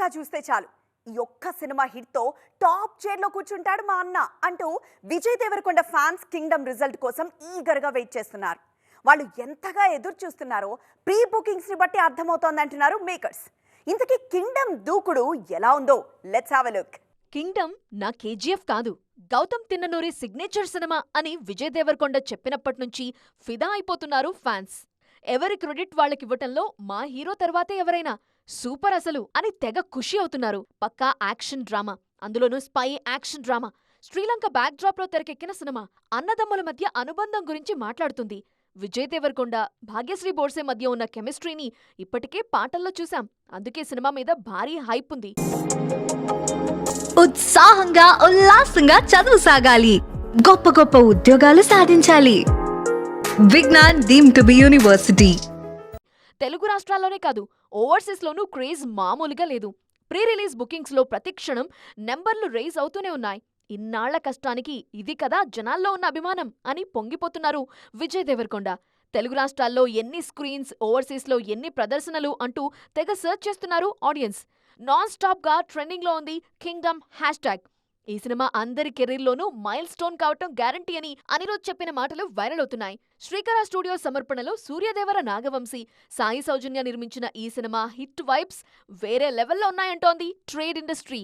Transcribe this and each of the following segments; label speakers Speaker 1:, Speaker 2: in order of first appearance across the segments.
Speaker 1: సినిమాగా చూస్తే చాలు ఈ ఒక్క సినిమా హిట్తో టాప్ చైర్లో కూర్చుంటాడు మా అన్న అంటూ Vijay Deverakonda fans Kingdom result కోసం ఈగర్గా వెయిట్ చేస్తున్నారు. వాళ్ళు ఎంతగా ఎదురు చూస్తున్నారో ప్రీ బుకింగ్స్ని బట్టి అర్థమవుతోందంటున్నారు మేకర్స్. ఇంతకీ కింగ్డమ్ దూకుడు ఎలా ఉందో let's have a look.
Speaker 2: Kingdom నా కేజీఎఫ్ కాదు, గౌతమ్ తిన్ననూరి సిగ్నేచర్ సినిమా అని విజయ్ దేవరకొండ చెప్పినప్పట్నుంచి ఫిదా అయిపోతున్నారు ఫ్యాన్స్. ఎవరి క్రెడిట్ వాళ్ళకివ్వటంలో మా హీరో తర్వాతే ఎవరైనా సూపర్ అసలు అని తెగ ఖుషి అవుతున్నారు. పక్కా యాక్షన్ డ్రామా, అందులోనూ spy action drama. Sri Lanka back drop లో తెరకెక్కిన సినిమా అన్నదమ్ముల మధ్య అనుబంధం గురించి మాట్లాడుతుంది. విజయ్ దేవరకొండ, భాగ్యశ్రీ బోర్సే మధ్య ఉన్న కెమిస్ట్రీని ఇప్పటికే పాటల్లో చూసాం. అందుకే సినిమా మీద భారీ హైప్ ఉంది.
Speaker 3: ఉత్సాహంగా ఉల్లాసంగా చదువు సాగాలి, గొప్ప గొప్ప ఉద్యోగాలు సాధించాలి. Vignan deemed to be university.
Speaker 2: తెలుగు రాష్ట్రాల్లోనే కాదు, ఓవర్సీస్లోనూ క్రేజ్ మామూలుగా లేదు. ప్రీ రిలీజ్ బుకింగ్స్లో ప్రతిక్షణం నెంబర్లు రైజ్ అవుతూనే ఉన్నాయి. ఇన్నాళ్ల కష్టానికి ఇది కదా జనాల్లో ఉన్న అభిమానం అని పొంగిపోతున్నారు విజయ్ దేవరకొండ. తెలుగు రాష్ట్రాల్లో ఎన్ని స్క్రీన్స్, ఓవర్సీస్లో ఎన్ని ప్రదర్శనలు అంటూ తెగ సర్చ్ చేస్తున్నారు ఆడియన్స్. నాన్ స్టాప్గా ట్రెండింగ్లో ఉంది కింగ్డమ్ హ్యాష్ట్యాగ్. ఈ సినిమా అందరి కెరీర్లోనూ మైల్ స్టోన్ కావటం గ్యారంటీ అని అనిరుద్ చెప్పిన మాటలు వైరల్ అవుతున్నాయి. శ్రీకర స్టూడియో సమర్పణలో సూర్యదేవర నాగవంశీ, సాయి సౌజన్య నిర్మించిన ఈ సినిమా హిట్ వైబ్స్ వేరే లెవెల్లో ఉన్నాయంటోంది ట్రేడ్ ఇండస్ట్రీ.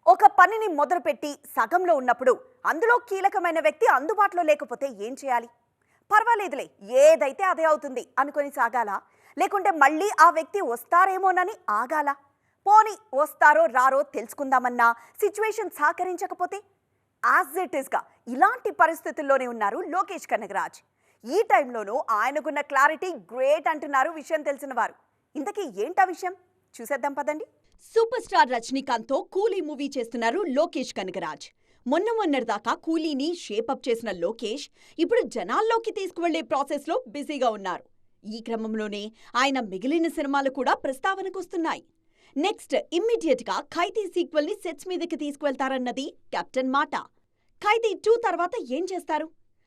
Speaker 1: ఒక పనిని మొదలుపెట్టి సగంలో ఉన్నప్పుడు అందులో కీలకమైన వ్యక్తి అందుబాటులో లేకపోతే ఏం చేయాలి? పర్వాలేదులే, ఏదైతే అదే అవుతుంది అనుకొని సాగాలా? లేకుంటే మళ్ళీ ఆ వ్యక్తి వస్తారేమోనని ఆగాలా? పోనీ వస్తారో రారో తెలుసుకుందామన్నా సిచ్యువేషన్ సహకరించకపోతే? యాజ్ ఇట్ ఈస్గా ఇలాంటి పరిస్థితుల్లోనే ఉన్నారు లోకేష్ కనగరాజ్. ఈ టైంలోనూ ఆయనకున్న క్లారిటీ గ్రేట్ అంటున్నారు విషయం తెలిసిన వారు. ఇంతకీ ఏంటా విషయం చూసేద్దాం పదండి.
Speaker 4: సూపర్ స్టార్ రజనీకాంత్తో కూలీ మూవీ చేస్తున్నారు లోకేష్ కనగరాజ్. మొన్నటిదాకా కూలీని షేపప్ చేసిన లోకేష్ ఇప్పుడు జనాల్లోకి తీసుకువెళ్లే ప్రాసెస్లో బిజీగా ఉన్నారు. ఈ క్రమంలోనే ఆయన మిగిలిన సినిమాలు కూడా ప్రస్తావనకొస్తున్నాయి. నెక్స్ట్ ఇమ్మీడియట్గా ఖైదీ సీక్వెల్ని సెట్స్ మీదకి తీసుకువెళ్తారన్నది కెప్టెన్ మాట. ఖైదీ 2 తర్వాత ఏం చేస్తారు?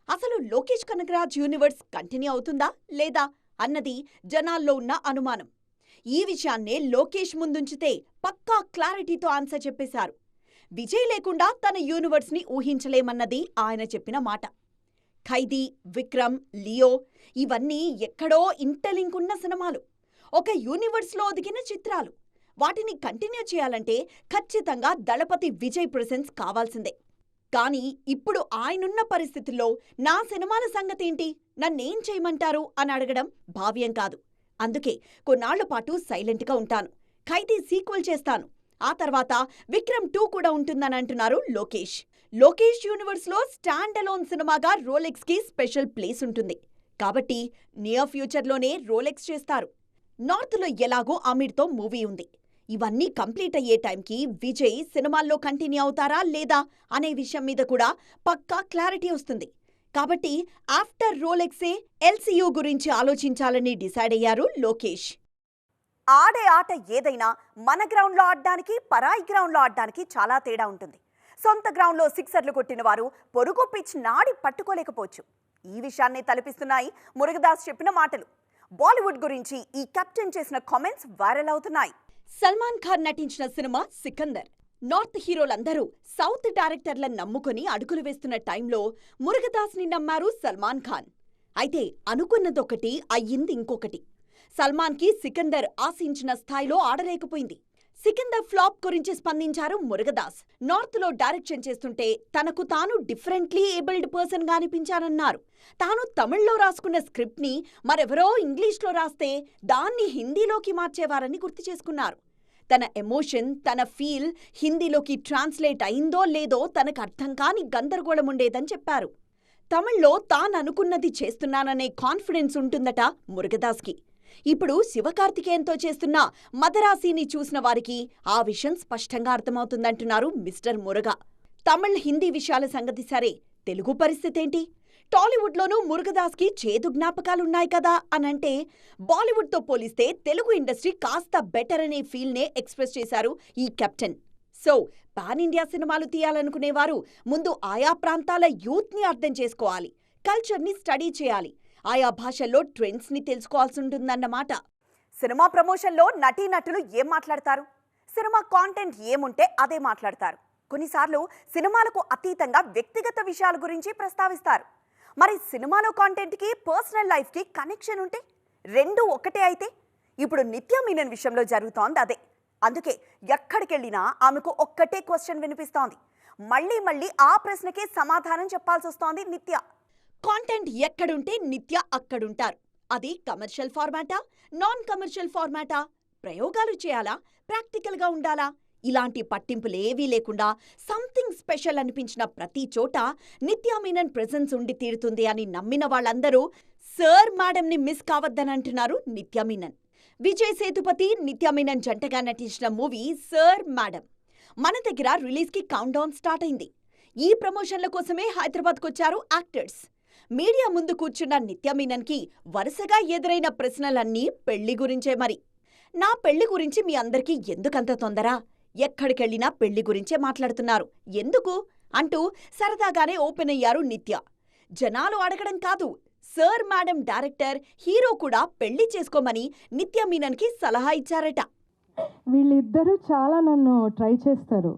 Speaker 4: అసలు లోకేష్ కనగరాజ్ యూనివర్స్ కంటిన్యూ అవుతుందా లేదా అన్నది జనాల్లో ఉన్న అనుమానం. ఈ విషయాన్నే లోకేష్ ముందుంచితే పక్కా క్లారిటీతో ఆన్సర్ చెప్పేశారు. విజయ్ లేకుండా తన యూనివర్స్ని ఊహించలేమన్నది ఆయన చెప్పిన మాట. ఖైదీ, విక్రమ్, లియో ఇవన్నీ ఎక్కడో ఇంటర్లింక్ ఉన్న సినిమాలు, ఒక యూనివర్స్లో ఒదిగిన చిత్రాలు. వాటిని కంటిన్యూ చేయాలంటే ఖచ్చితంగా దళపతి విజయ్ ప్రెసెన్స్ కావాల్సిందే. కానీ ఇప్పుడు ఆయనున్న పరిస్థితుల్లో నా సినిమాల సంగతేంటి, నన్నేం చేయమంటారు అని అడగడం భావ్యం కాదు. అందుకే కొన్నాళ్ల పాటు సైలెంట్గా ఉంటాను, ఖైదీ సీక్వెల్ చేస్తాను, ఆ తర్వాత విక్రమ్ 2 కూడా ఉంటుందని అంటున్నారు లోకేష్. లోకేష్ యూనివర్స్లో స్టాండ్ అలోన్ సినిమాగా రోలెక్స్కి స్పెషల్ ప్లేస్ ఉంటుంది కాబట్టి నియర్ ఫ్యూచర్లోనే రోలెక్స్ చేస్తారు. నార్త్లో ఎలాగో ఆమిర్తో మూవీ ఉంది. ఇవన్నీ కంప్లీట్ అయ్యే టైంకి విజయ్ సినిమాల్లో కంటిన్యూ అవుతారా లేదా అనే విషయం మీద కూడా పక్కా క్లారిటీ వస్తుంది. కాబట్టి ఆఫ్టర్ రోలెక్సే ఎల్సీయూ గురించి ఆలోచించాలని డిసైడ్ అయ్యారు లోకేష్.
Speaker 1: ఆడే ఆట ఏదైనా మన గ్రౌండ్లో ఆడడానికి, పరాయి గ్రౌండ్లో ఆడడానికి చాలా తేడా ఉంటుంది. సొంత గ్రౌండ్లో సిక్సర్లు కొట్టిన వారు పొరుగు పిచ్ నాడి పట్టుకోలేకపోవచ్చు. ఈ విషయాన్ని తలపిస్తున్నాయి మురుగదాస్ చెప్పిన మాటలు. బాలీవుడ్ గురించి ఈ కెప్టెన్ చేసిన కామెంట్స్ వైరల్ అవుతున్నాయి.
Speaker 4: సల్మాన్ ఖాన్ నటించిన సినిమా సికందర్. నార్త్ హీరోలందరూ సౌత్ డైరెక్టర్లను నమ్ముకుని అడుగులు వేస్తున్న టైంలో మురుగదాస్ని నమ్మారు సల్మాన్ ఖాన్. అయితే అనుకున్నదొకటి, అయ్యింది ఇంకొకటి. సల్మాన్కి సికందర్ ఆశించిన స్థాయిలో ఆడలేకపోయింది. సికందర్ ఫ్లాప్ గురించి స్పందించారు మురుగదాస్. నార్త్లో డైరెక్షన్ చేస్తుంటే తనకు తాను డిఫరెంట్లీ ఏబుల్డ్ పర్సన్గా అనిపించారన్నారు. తాను తమిళ్లో రాసుకున్న స్క్రిప్ట్ని మరెవరో ఇంగ్లీష్లో రాస్తే దాన్ని హిందీలోకి మార్చేవారని గుర్తు చేసుకున్నారు. తన ఎమోషన్, తన ఫీల్ హిందీలోకి ట్రాన్స్లేట్ అయిందో లేదో తనకు అర్థం కాని గందరగోళం ఉండేదని చెప్పారు. తమిళ్లో తాననుకున్నది చేస్తున్నాననే కాన్ఫిడెన్స్ ఉంటుందట మురుగదాస్కి. ఇప్పుడు శివకార్తికేయన్తో చేస్తున్న మదరాసీని చూసిన వారికి ఆ విషయం స్పష్టంగా అర్థమవుతుందంటున్నారు మిస్టర్ మురుగా. తమిళ్, హిందీ విషయాల సంగతి సరే, తెలుగు పరిస్థితేంటి? టాలీవుడ్లోనూ మురుగదాస్కి చేదు జ్ఞాపకాలున్నాయి కదా అనంటే బాలీవుడ్తో పోలిస్తే తెలుగు ఇండస్ట్రీ కాస్త బెటర్ అనే ఫీల్నే ఎక్స్ప్రెస్ చేశారు ఈ కెప్టెన్. సో పాన్ ఇండియా సినిమాలు తీయాలనుకునేవారు ముందు ఆయా ప్రాంతాల యూత్ని అర్థం చేసుకోవాలి, కల్చర్ని స్టడీ చేయాలి, ఆయా భాషల్లో ట్రెండ్స్ని తెలుసుకోవాల్సి ఉంటుందన్నమాట.
Speaker 1: సినిమా ప్రమోషన్లో నటీనటులు ఏం మాట్లాడతారు? సినిమా కాంటెంట్ ఏముంటే అదే మాట్లాడతారు. కొన్నిసార్లు సినిమాలకు అతీతంగా వ్యక్తిగత విషయాల గురించి ప్రస్తావిస్తారు. మరి సినిమాలో కాంటెంట్కి పర్సనల్ లైఫ్కి కనెక్షన్ ఉంటే రెండు ఒకటే అయితే ఇప్పుడు నిత్య మీనన్ విషయంలో జరుగుతోంది అదే. అందుకే ఎక్కడికెళ్ళినా ఆమెకు ఒక్కటే క్వశ్చన్ వినిపిస్తోంది. మళ్ళీ మళ్ళీ ఆ ప్రశ్నకే సమాధానం చెప్పాల్సి వస్తోంది నిత్య.
Speaker 4: కాంటెంట్ ఎక్కడుంటే నిత్య అక్కడుంటారు. అది కమర్షియల్ ఫార్మాటా, నాన్ కమర్షియల్ ఫార్మాటా, ప్రయోగాలు చేయాలా, ప్రాక్టికల్గా ఉండాలా, ఇలాంటి పట్టింపులేవీ లేకుండా సంథింగ్ స్పెషల్ అనిపించిన ప్రతి చోట నిత్య మీనన్ ప్రెజెన్స్ ఉండి తీరుతుంది అని నమ్మిన వాళ్ళందరూ సర్ మేడంని మిస్ కావద్దనంటున్నారు నిత్య మీనన్. విజయ్ సేతుపతి, నిత్య మీనన్ జంటగా నటించిన మూవీ సర్ మేడం మన దగ్గర రిలీజ్కి కౌంట్ డౌన్ స్టార్ట్ అయింది. ఈ ప్రమోషన్ల కోసమే హైదరాబాద్కొచ్చారు యాక్టర్స్. మీడియా ముందు కూర్చున్న నిత్య మీనన్కి వరుసగా ఎదురైన ప్రశ్నలన్నీ పెళ్లి గురించే. మరి నా పెళ్లి గురించి మీ అందరికీ ఎందుకంత తొందర? ఎక్కడికెళ్ళినా పెళ్లి గురించే మాట్లాడుతున్నారు, ఎందుకు అంటూ సరదాగానే ఓపెన్ అయ్యారు నిత్య. జనాలు అడగడం కాదు, సర్ మేడం డైరెక్టర్, హీరో కూడా పెళ్లి చేసుకోమని నిత్య మీనన్కి సలహా ఇచ్చారట.
Speaker 5: వీళ్ళిద్దరూ చాలా నన్ను ట్రై చేస్తారు,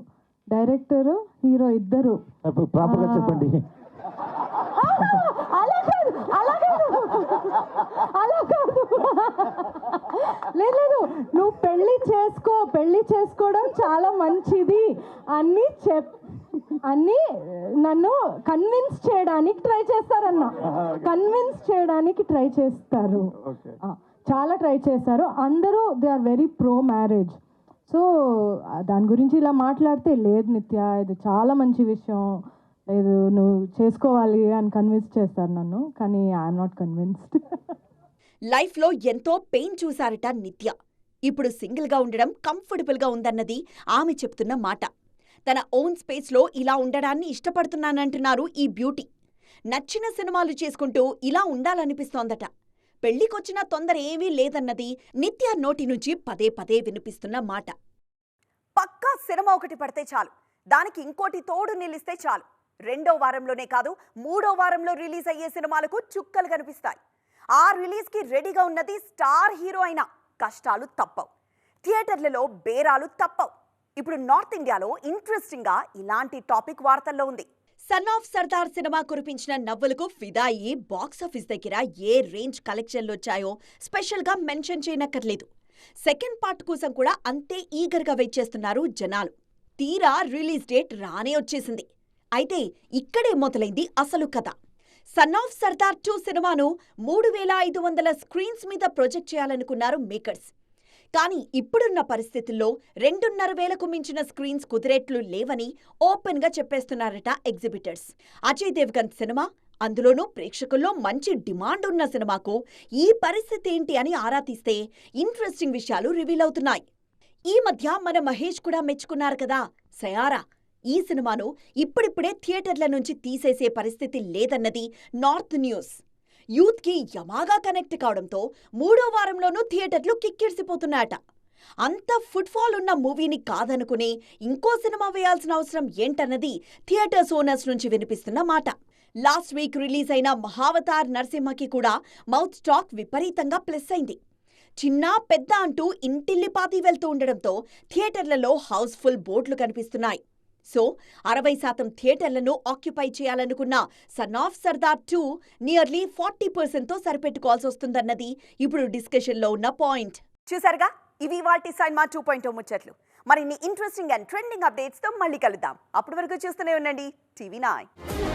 Speaker 5: డైరెక్టర్ హీరో ఇద్దరు.
Speaker 6: ప్రాపర్గా చెప్పండి.
Speaker 5: లేదు, నువ్వు పెళ్లి చేసుకోవడం చాలా మంచిది అన్ని నన్ను కన్విన్స్ చేయడానికి ట్రై చేస్తారన్న. చాలా ట్రై చేస్తారు అందరూ. They are very pro marriage. So దాని గురించి ఇలా మాట్లాడితే లేదు నిత్య, ఇది చాలా మంచి విషయం, లేదు నువ్వు చేసుకోవాలి అని కన్విన్స్ చేస్తారు నన్ను. కానీ ఐఎమ్ నాట్ కన్విన్స్డ్.
Speaker 4: లైఫ్లో ఎంతో పెయిన్ చూశారట నిత్య. ఇప్పుడు సింగిల్గా ఉండడం కంఫర్టబుల్గా ఉందన్నది ఆమె చెప్తున్న మాట. తన ఓన్ స్పేస్లో ఇలా ఉండడాన్ని ఇష్టపడుతున్నానంటున్నారు ఈ బ్యూటీ. నచ్చిన సినిమాలు చేసుకుంటూ ఇలా ఉండాలనిపిస్తోందట. పెళ్లికొచ్చిన తొందర ఏమీ లేదన్నది నిత్య నోటి నుంచి పదే పదే వినిపిస్తున్న మాట.
Speaker 1: పక్కా సినిమా ఒకటి పడితే చాలు, దానికి ఇంకోటి తోడు నిలిస్తే చాలు. 2వ వారంలోనే కాదు, 3వ వారంలో రిలీజ్ అయ్యే సినిమాలకు చుక్కలు కనిపిస్తాయి. ఆ రిలీజ్కి రెడీగా ఉన్నది స్టార్ హీరో అయినా కష్టాలు తప్పవు, థియేటర్లలో బేరాలు తప్పవు. ఇప్పుడు నార్త్ ఇండియాలో ఇంట్రెస్టింగ్గా ఇలాంటి టాపిక్ వార్తల్లో ఉంది.
Speaker 4: సన్ ఆఫ్ సర్దార్ సినిమా కురిపించిన నవ్వులకు ఫిదా అయ్యి బాక్సాఫీస్ దగ్గర ఏ రేంజ్ కలెక్షన్లొచ్చాయో స్పెషల్గా మెన్షన్ చేయనక్కర్లేదు. సెకండ్ పార్ట్ కోసం కూడా అంతే ఈగర్గా వెయిట్ చేస్తున్నారు జనాలు. తీరా రిలీజ్ డేట్ రానే వచ్చేసింది. అయితే ఇక్కడే మొదలైంది అసలు కథ. సన్ ఆఫ్ సర్దార్ 2 సినిమాను 3500 స్క్రీన్స్ మీద ప్రొజెక్ట్ చేయాలనుకున్నారు మేకర్స్. కానీ ఇప్పుడున్న పరిస్థితుల్లో 2500కు మించిన స్క్రీన్స్ కుదిరేట్లు లేవని ఓపెన్గా చెప్పేస్తున్నారట ఎగ్జిబిటర్స్. అజయ్ దేవ్గన్ సినిమా, అందులోనూ ప్రేక్షకుల్లో మంచి డిమాండ్ ఉన్న సినిమాకు ఈ పరిస్థితి ఏంటి అని ఆరా తీస్తే ఇంట్రెస్టింగ్ విషయాలు రివీల్ అవుతున్నాయి. ఈ మధ్య మన మహేష్ కూడా మెచ్చుకున్నారు కదా సయారా. ఈ సినిమాను ఇప్పుడిప్పుడే థియేటర్ల నుంచి తీసేసే పరిస్థితి లేదన్నది నార్త్ న్యూస్. యూత్కి యమాగా కనెక్ట్ కావడంతో 3వ వారంలోనూ థియేటర్లు కిక్కిరిసిపోతున్నాయట. అంత ఫుట్ఫాల్ ఉన్న మూవీని కాదనుకుని ఇంకో సినిమా వేయాల్సిన అవసరం ఏంటన్నది థియేటర్స్ ఓనర్స్ నుంచి వినిపిస్తున్న మాట. లాస్ట్ వీక్ రిలీజ్ అయిన మహావతార్ నరసింహకి కూడా మౌత్ టాక్ విపరీతంగా ప్లస్ అయింది. చిన్న పెద్ద అంటూ ఇంటిల్లిపాతి వెళ్తూ ఉండడంతో థియేటర్లలో హౌస్ఫుల్ బోర్డులు కనిపిస్తున్నాయి. సో 60% థియేటర్లను ఆక్యుపై చేయాలనుకున్న సన్ ఆఫ్ సర్దార్ 2 నియర్లీ 40%తో సరిపెట్టుకోవాల్సి వస్తుందన్నది ఇప్పుడు డిస్కషన్లో ఉన్న పాయింట్.
Speaker 1: చూసారుగా, ఇవి వాటి సైన్మా 2.0 ముచ్చట్లు. మరిన్ని ఇంట్రెస్టింగ్ అండ్ ట్రెండింగ్ అప్డేట్స్తో మళ్ళీ కలుద్దాం. అప్పటి వరకు చూస్తూనే ఉండండి టీవీ 9.